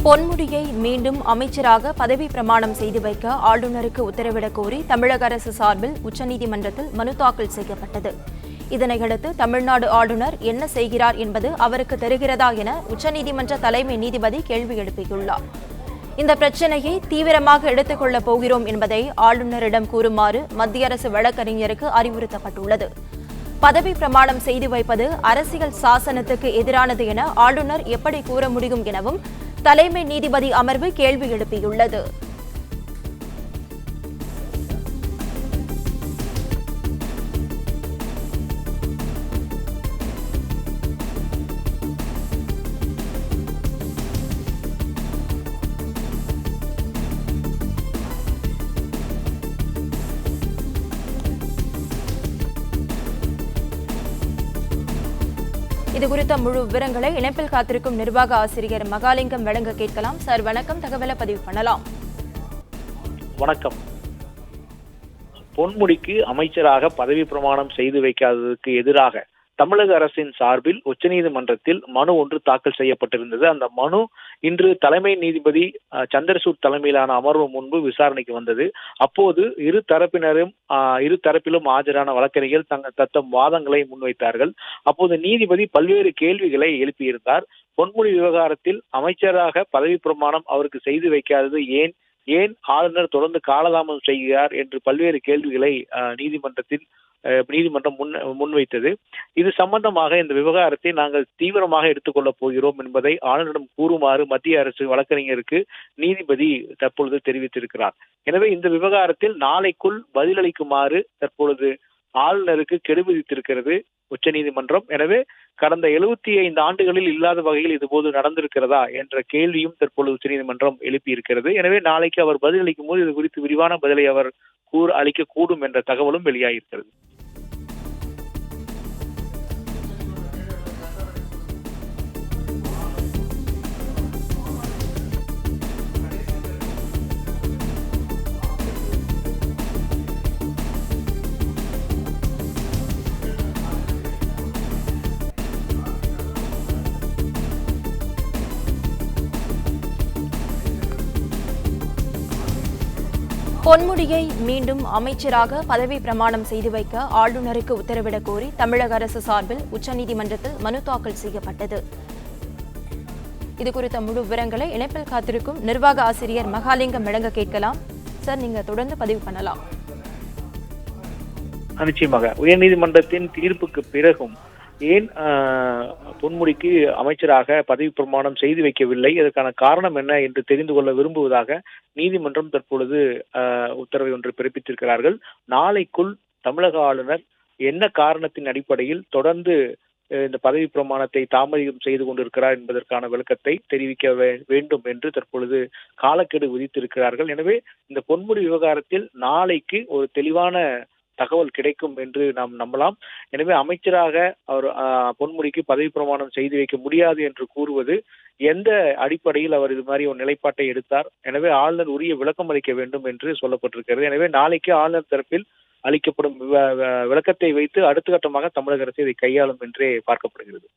பொன்முடியை மீண்டும் அமைச்சராக பதவி பிரமாணம் செய்து வைக்க ஆளுநருக்கு உத்தரவிடக் கோரி தமிழக அரசு சார்பில் உச்சநீதிமன்றத்தில் மனு தாக்கல் செய்யப்பட்டது. இதனையடுத்து தமிழ்நாடு ஆளுநர் என்ன செய்கிறார் என்பது அவருக்கு தெரிகிறதா என உச்சநீதிமன்ற தலைமை நீதிபதி கேள்வி எழுப்பியுள்ளார். இந்த பிரச்சினையை தீவிரமாக எடுத்துக் கொள்ளப் போகிறோம் என்பதை ஆளுநரிடம் கூறுமாறு மத்திய அரசு வழக்கறிஞருக்கு அறிவுறுத்தப்பட்டுள்ளது. பதவி பிரமாணம் செய்து வைப்பது அரசியல் சாசனத்துக்கு எதிரானது என ஆளுநர் எப்படி கூற முடியும் எனவும் தலைமை நீதிபதி அமர்வு கேள்வி எழுப்பியுள்ளது. இதுகுறித்த முழு விவரங்களை இணைப்பில் காத்திருக்கும் நிர்வாக ஆசிரியர் மகாலிங்கம் வழங்க கேட்கலாம். சார் வணக்கம், தகவலை பதிவு பண்ணலாம். வணக்கம். பொன்முடிக்கு அமைச்சராக பதவி பிரமாணம் செய்து வைக்காததற்கு எதிராக தமிழக அரசின் சார்பில் உச்சநீதிமன்றத்தில் மனு ஒன்று தாக்கல் செய்யப்பட்டிருந்தது. அந்த மனு இன்று தலைமை நீதிபதி சந்திரசூட் தலைமையிலான அமர்வு முன்பு விசாரணைக்கு வந்தது. அப்போது இரு தரப்பிலும் ஆஜரான வழக்கறிஞர்கள் தத்தம் வாதங்களை முன்வைத்தார்கள். அப்போது நீதிபதி பல்வேறு கேள்விகளை எழுப்பியிருந்தார். பொன்முடி விவகாரத்தில் அமைச்சராக பதவி பிரமாணம் அவருக்கு செய்து வைக்காதது ஏன் ஆளுநர் தொடர்ந்து காலதாமதம் செய்கிறார் என்று பல்வேறு கேள்விகளை நீதிமன்றம் முன்வைத்தது. இது சம்பந்தமாக இந்த விவகாரத்தை நாங்கள் தீவிரமாக எடுத்துக்கொள்ளப் போகிறோம் என்பதை ஆளுநரிடம் கூறுமாறு மத்திய அரசு வழக்கறிஞருக்கு நீதிபதி தற்பொழுது தெரிவித்திருக்கிறார். எனவே இந்த விவகாரத்தில் நாளைக்குள் பதிலளிக்குமாறு தற்பொழுது ஆளுநருக்கு கெடு விதித்திருக்கிறது உச்சநீதிமன்றம். எனவே கடந்த 75 ஆண்டுகளில் இல்லாத வகையில் இதுபோது நடந்திருக்கிறதா என்ற கேள்வியும் தற்பொழுது உச்சநீதிமன்றம் எழுப்பியிருக்கிறது. எனவே நாளைக்கு அவர் பதிலளிக்கும் போது இது குறித்து விரிவான பதிலை அவர் அளிக்கக்கூடும் என்ற தகவலும் வெளியாகியிருக்கிறது. பொன்முடியை மீண்டும் அமைச்சராக பதவி பிரமாணம் செய்து வைக்க ஆளுநருக்கு உத்தரவிடக் கோரி தமிழக அரசு சார்பில் உச்சநீதிமன்றத்தில் மனு தாக்கல் செய்யப்பட்டது. இதுகுறித்த முழு விவரங்களை இணைப்பில் காத்திருக்கும் நிர்வாக ஆசிரியர் மகாலிங்கம் வழங்க கேட்கலாம். சார், நீங்க தொடர்ந்து பதிவு பண்ணலாம். நிச்சயமாக. உயர்நீதிமன்றத்தின் தீர்ப்புக்கு பிறகும் ஏன் பொன்முடிக்கு அமைச்சராக பதவி பிரமாணம் செய்து வைக்கவில்லை, இதற்கான காரணம் என்ன என்று தெரிந்து கொள்ள விரும்புவதாக நீதிமன்றம் தற்பொழுது உத்தரவை ஒன்று பிறப்பித்திருக்கிறார்கள். நாளைக்குள் தமிழக ஆளுநர் என்ன காரணத்தின் அடிப்படையில் தொடர்ந்து இந்த பதவி பிரமாணத்தை தாமதம் செய்து கொண்டிருக்கிறார் என்பதற்கான விளக்கத்தை தெரிவிக்க வேண்டும் என்று தற்பொழுது காலக்கெடு விதித்திருக்கிறார்கள். எனவே இந்த பொன்முடி விவகாரத்தில் நாளைக்கு ஒரு தெளிவான தகவல் கிடைக்கும் என்று நாம் நம்பலாம். எனவே அமைச்சராக அவர் பொன்முடிக்கு பதவி பிரமாணம் செய்து வைக்க முடியாது என்று கூறுவது எந்த அடிப்படையில் அவர் இது மாதிரி ஒரு நிலைப்பாட்டை எடுத்தார்? எனவே ஆளுநர் உரிய விளக்கம் அளிக்க வேண்டும் என்று சொல்லப்பட்டிருக்கிறது. எனவே நாளைக்கு ஆளுநர் தரப்பில் அளிக்கப்படும் விளக்கத்தை வைத்து அடுத்த கட்டமாக தமிழக அரசு இதை கையாளும் என்றே பார்க்கப்படுகிறது.